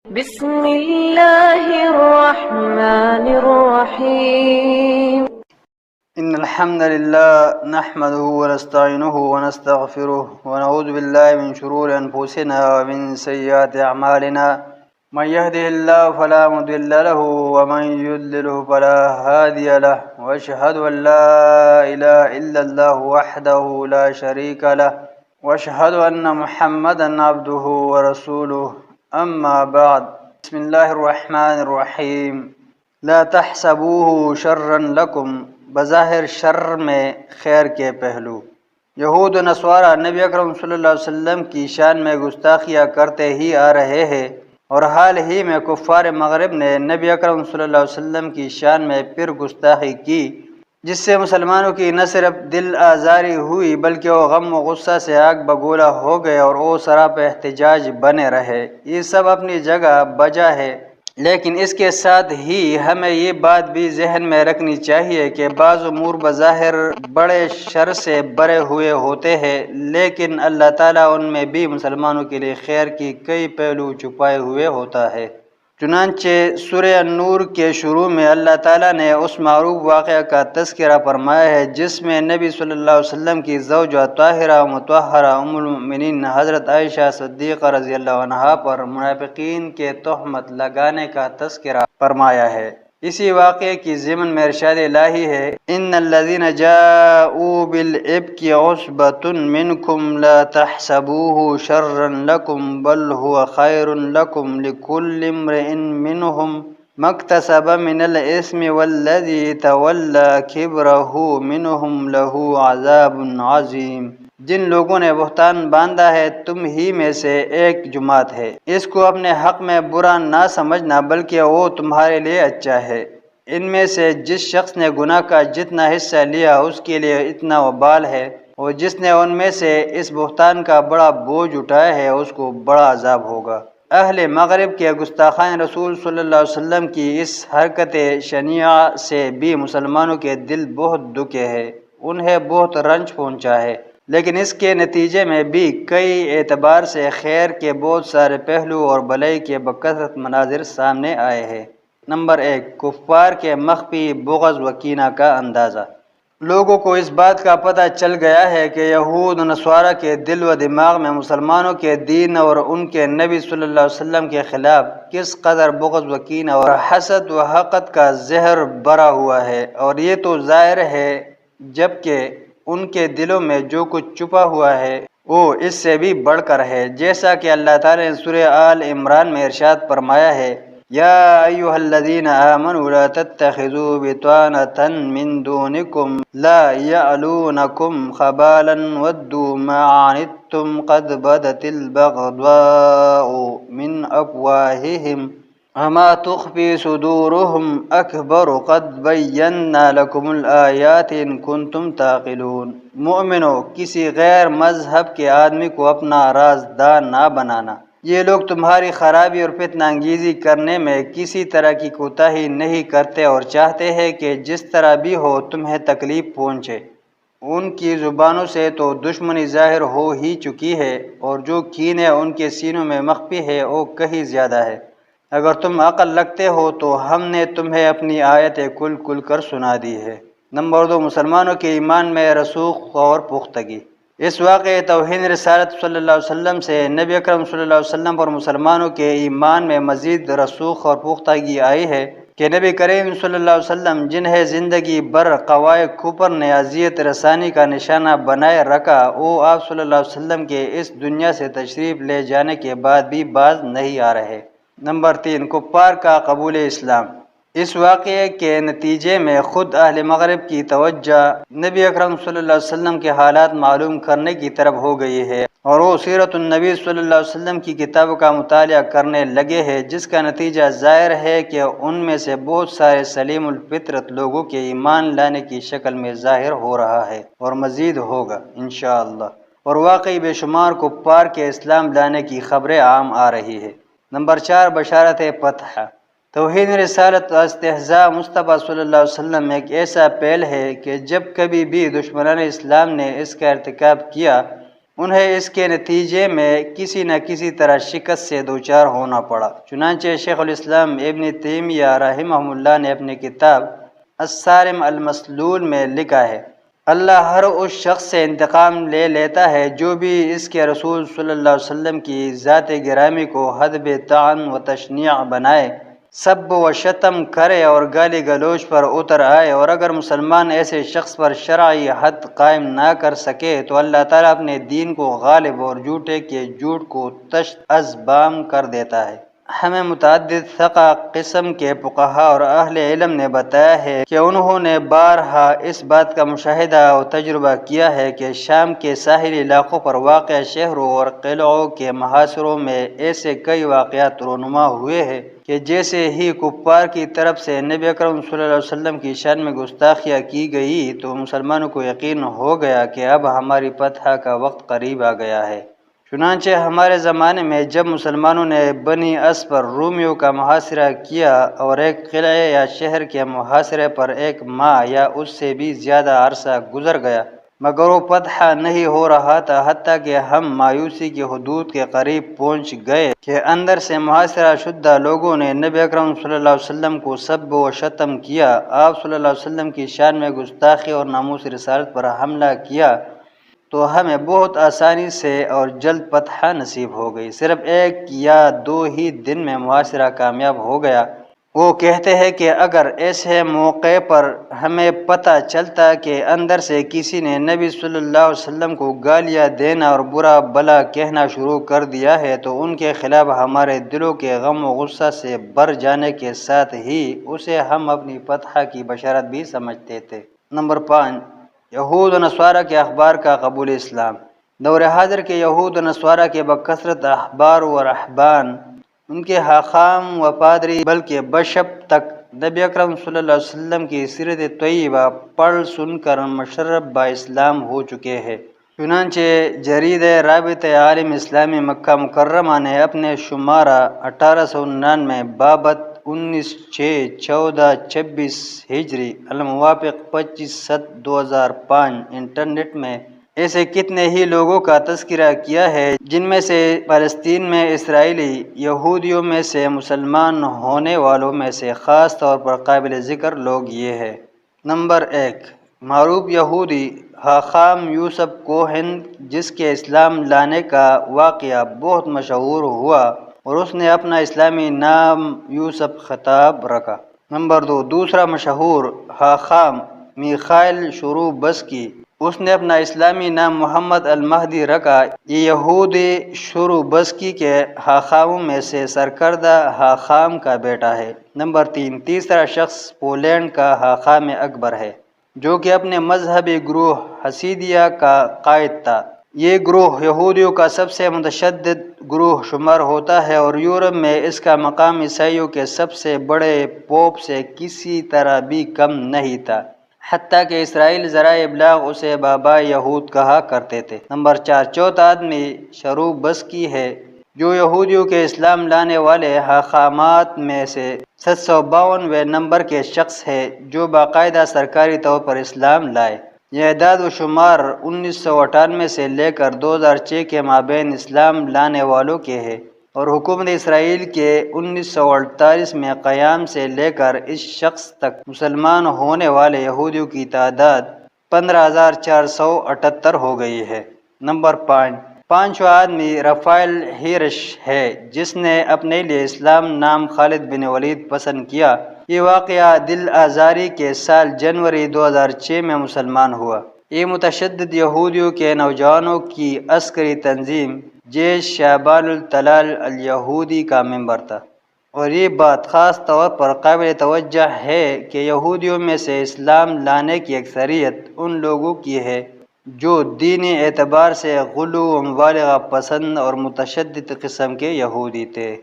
بسم الله الرحمن الرحيم. إن الحمد لله نحمده ونستعينه ونستغفره ونعوذ بالله من شرور أنفسنا ومن سيئات أعمالنا. من يهده الله فلا مضل له ومن يضلله فلا هادي له، وأشهد أن لا إله إلا الله وحده لا شريك له، وأشهد أن محمدا عبده ورسوله. أما بعد، بسم الله الرحمن الرحیم. لا تحسبوه شرا لکم، بظاہر شر میں خیر کے پہلو. یہود و نصارہ نبی اکرم صلی اللہ علیہ وسلم کی شان میں گستاخیاں کرتے ہی آ رہے ہیں، اور حال ہی میں کفار مغرب نے نبی اکرم صلی اللہ علیہ وسلم کی شان میں پھر گستاخی کی، جس سے مسلمانوں کی نہ صرف دل آزاری ہوئی بلکہ وہ غم و غصہ سے آگ بگولا ہو گئے اور وہ سراپا احتجاج بنے رہے. یہ سب اپنی جگہ بجا ہے، لیکن اس کے ساتھ ہی ہمیں یہ بات بھی ذہن میں رکھنی چاہیے کہ بعض امور بظاہر بڑے شر سے بھرے ہوئے ہوتے ہیں، لیکن اللہ تعالیٰ ان میں بھی مسلمانوں کے لیے خیر کی کئی پہلو چھپائے ہوئے ہوتا ہے. چنانچہ سورہ النور کے شروع میں اللہ تعالیٰ نے اس معروف واقعہ کا تذکرہ فرمایا ہے جس میں نبی صلی اللہ علیہ وسلم کی زوجہ طاہرہ مطہرہ ام المؤمنین حضرت عائشہ صدیقہ رضی اللہ عنہا پر منافقین کے تہمت لگانے کا تذکرہ فرمایا ہے. اسی واقعے کی ضمن میں ارشاد الہی ہے: ان الذین جاءوا بالافک عصبۃ منکم لا تحسبوه شرا لکم بل هو خیر لکم لکل امرئ منهم ما اکتسب من الاثم والذی تولى کبرہ منهم له عذاب عظیم. جن لوگوں نے بہتان باندھا ہے تم ہی میں سے ایک جماعت ہے، اس کو اپنے حق میں برا نہ سمجھنا بلکہ وہ تمہارے لیے اچھا ہے. ان میں سے جس شخص نے گناہ کا جتنا حصہ لیا اس کے لیے اتنا وبال ہے، اور جس نے ان میں سے اس بہتان کا بڑا بوجھ اٹھایا ہے اس کو بڑا عذاب ہوگا. اہل مغرب کے گستاخان رسول صلی اللہ علیہ وسلم کی اس حرکت شنیعہ سے بھی مسلمانوں کے دل بہت دکھے ہیں، انہیں بہت رنج پہنچا ہے، لیکن اس کے نتیجے میں بھی کئی اعتبار سے خیر کے بہت سارے پہلو اور بھلائی کے بکثرت مناظر سامنے آئے ہیں. نمبر 1، کفار کے مخفی بغض و کینہ کا اندازہ. لوگوں کو اس بات کا پتہ چل گیا ہے کہ یہود و نصارہ کے دل و دماغ میں مسلمانوں کے دین اور ان کے نبی صلی اللہ علیہ وسلم کے خلاف کس قدر بغض و کینہ اور حسد و حقد کا زہر بھرا ہوا ہے، اور یہ تو ظاہر ہے جبکہ ان کے دلوں میں جو کچھ چھپا ہوا ہے وہ اس سے بھی بڑھ کر ہے، جیسا کہ اللہ تعالیٰ نے سورہ آل عمران میں ارشاد فرمایا ہے: یا ایھا الذین آمنوا لا تتخذوا بطانة من دونکم لا یعلونکم خبالا ودوا ما عنتم قد بدت البغضاء من افواہہم وما تخفی صدورہم اکبر قد بینا لکم الآیات ان کنتم تعقلون. مومنو، کسی غیر مذہب کے آدمی کو اپنا رازدار نہ بنانا. یہ لوگ تمہاری خرابی اور فتنہ انگیزی کرنے میں کسی طرح کی کوتاہی نہیں کرتے اور چاہتے ہیں کہ جس طرح بھی ہو تمہیں تکلیف پہنچے. ان کی زبانوں سے تو دشمنی ظاہر ہو ہی چکی ہے، اور جو کینے ان کے سینوں میں مخفی ہے وہ کہیں زیادہ ہے. اگر تم عقل رکھتے ہو تو ہم نے تمہیں اپنی آیتیں کھل کھل کر سنا دی ہے. نمبر 2، مسلمانوں کے ایمان میں رسوخ اور پختگی. اس واقعے توہین رسالت صلی اللہ علیہ وسلم سے نبی اکرم صلی اللہ علیہ وسلم پر مسلمانوں کے ایمان میں مزید رسوخ اور پختگی آئی ہے کہ نبی کریم صلی اللہ علیہ وسلم جنہیں زندگی بھر قوائے کفر نے اذیت رسانی کا نشانہ بنائے رکھا، وہ آپ صلی اللہ علیہ وسلم کے اس دنیا سے تشریف لے جانے کے بعد بھی باز نہیں آ رہے. نمبر 3، کفار کا قبول اسلام. اس واقعے کے نتیجے میں خود اہل مغرب کی توجہ نبی اکرم صلی اللہ علیہ وسلم کے حالات معلوم کرنے کی طرف ہو گئی ہے، اور وہ سیرت النبی صلی اللہ علیہ وسلم کی کتابوں کا مطالعہ کرنے لگے ہیں، جس کا نتیجہ ظاہر ہے کہ ان میں سے بہت سارے سلیم الفطرت لوگوں کے ایمان لانے کی شکل میں ظاہر ہو رہا ہے اور مزید ہوگا انشاءاللہ. اور واقعی بے شمار کفار کے اسلام لانے کی خبریں عام آ رہی ہے. نمبر 4، بشارت فتح. توہین رسالت و استہزاء مصطفیٰ صلی اللہ علیہ وسلم ایک ایسا پہل ہے کہ جب کبھی بھی دشمنان اسلام نے اس کا ارتکاب کیا انہیں اس کے نتیجے میں کسی نہ کسی طرح شکست سے دوچار ہونا پڑا۔ چنانچہ شیخ الاسلام ابن تیمیہ رحمہ اللہ نے اپنی کتاب الصارم المسلول میں لکھا ہے، اللہ ہر اس شخص سے انتقام لے لیتا ہے جو بھی اس کے رسول صلی اللہ علیہ وسلم کی ذات گرامی کو حدب طعن و تشنیع بنائے، سب و شتم کرے اور گالی گلوچ پر اتر آئے، اور اگر مسلمان ایسے شخص پر شرعی حد قائم نہ کر سکے تو اللہ تعالیٰ اپنے دین کو غالب اور جھوٹے کے جھوٹ کو تشت از بام کر دیتا ہے۔ ہمیں متعدد ثقہ قسم کے فقہا اور اہل علم نے بتایا ہے کہ انہوں نے بارہا اس بات کا مشاہدہ اور تجربہ کیا ہے کہ شام کے ساحلی علاقوں پر واقع شہروں اور قلعوں کے محاصروں میں ایسے کئی واقعات رونما ہوئے ہیں کہ جیسے ہی کفار کی طرف سے نبی اکرم صلی اللہ علیہ وسلم کی شان میں گستاخیاں کی گئی تو مسلمانوں کو یقین ہو گیا کہ اب ہماری فتح کا وقت قریب آ گیا ہے۔ چنانچہ ہمارے زمانے میں جب مسلمانوں نے بنی اسد پر رومیوں کا محاصرہ کیا اور ایک قلعے یا شہر کے محاصرے پر 1 ماہ یا اس سے بھی زیادہ عرصہ گزر گیا مگر وہ فتح نہیں ہو رہا تھا، حتیٰ کہ ہم مایوسی کی حدود کے قریب پہنچ گئے کہ اندر سے محاصرہ شدہ لوگوں نے نبی اکرم صلی اللہ علیہ وسلم کو سب و شتم کیا، آپ صلی اللہ علیہ وسلم کی شان میں گستاخی اور ناموس رسالت پر حملہ کیا، تو ہمیں بہت آسانی سے اور جلد فتح نصیب ہو گئی۔ صرف 1 یا 2 ہی دن میں محاصرہ کامیاب ہو گیا۔ وہ کہتے ہیں کہ اگر ایسے موقع پر ہمیں پتہ چلتا کہ اندر سے کسی نے نبی صلی اللہ علیہ وسلم کو گالیاں دینا اور برا بھلا کہنا شروع کر دیا ہے تو ان کے خلاف ہمارے دلوں کے غم و غصہ سے بھر جانے کے ساتھ ہی اسے ہم اپنی فتح کی بشارت بھی سمجھتے تھے۔ نمبر 5، یہود و نصارہ کے اخبار کا قبول اسلام۔ دور حاضر کے یہود و نصارہ کے بکثرت احبار و رہبان، ان کے حاخام و پادری، بلکہ بشپ تک نبی اکرم صلی اللہ علیہ وسلم کی سیرت طیبہ پڑھ سن کر مشرف با اسلام ہو چکے ہیں۔ چنانچہ جریدہ رابطہ عالم اسلامی مکہ مکرمہ نے اپنے شمارہ 1899 بابت 19/6/14/26 ہجری الموافق 25/7/2005 انٹرنیٹ میں ایسے کتنے ہی لوگوں کا تذکرہ کیا ہے جن میں سے فلسطین میں اسرائیلی یہودیوں میں سے مسلمان ہونے والوں میں سے خاص طور پر قابل ذکر لوگ یہ ہیں۔ نمبر 1، معروف یہودی حاخام یوسف کوہن، جس کے اسلام لانے کا واقعہ بہت مشہور ہوا اور اس نے اپنا اسلامی نام یوسف خطاب رکھا۔ نمبر 2، دوسرا مشہور حاخام میخائیل شروبسکی، اس نے اپنا اسلامی نام محمد المہدی رکھا۔ یہ یہودی شروبسکی کے حاخاموں میں سے سرکردہ حاخام کا بیٹا ہے۔ نمبر 3، تیسرا شخص پولینڈ کا حاخام اکبر ہے جو کہ اپنے مذہبی گروہ حسیدیہ کا قائد تھا۔ یہ گروہ یہودیوں کا سب سے متشدد گروہ شمار ہوتا ہے اور یورپ میں اس کا مقام عیسائیوں کے سب سے بڑے پوپ سے کسی طرح بھی کم نہیں تھا، حتیٰ کہ اسرائیل ذرائع ابلاغ اسے بابا یہود کہا کرتے تھے۔ نمبر 4، چوتھا آدمی شروبسکی ہے جو یہودیوں کے اسلام لانے والے حاخامات میں سے 752ویں نمبر کے شخص ہے جو باقاعدہ سرکاری طور پر اسلام لائے۔ یہ اعداد و شمار 1998 سے لے کر 2006 کے مابین اسلام لانے والوں کے ہے اور حکومت اسرائیل کے 1948 میں قیام سے لے کر اس شخص تک مسلمان ہونے والے یہودیوں کی تعداد 15,478 ہو گئی ہے۔ نمبر 5، پانچواں آدمی رافائل ہیرش ہے جس نے اپنے لیے اسلام نام خالد بن ولید پسند کیا۔ یہ واقعہ دل آزاری کے سال جنوری 2006 میں مسلمان ہوا۔ یہ متشدد یہودیوں کے نوجوانوں کی عسکری تنظیم جیش شعبان الطلال الیہودی کا ممبر تھا، اور یہ بات خاص طور پر قابل توجہ ہے کہ یہودیوں میں سے اسلام لانے کی اکثریت ان لوگوں کی ہے جو دینی اعتبار سے غلو و مبالغہ پسند اور متشدد قسم کے یہودی تھے۔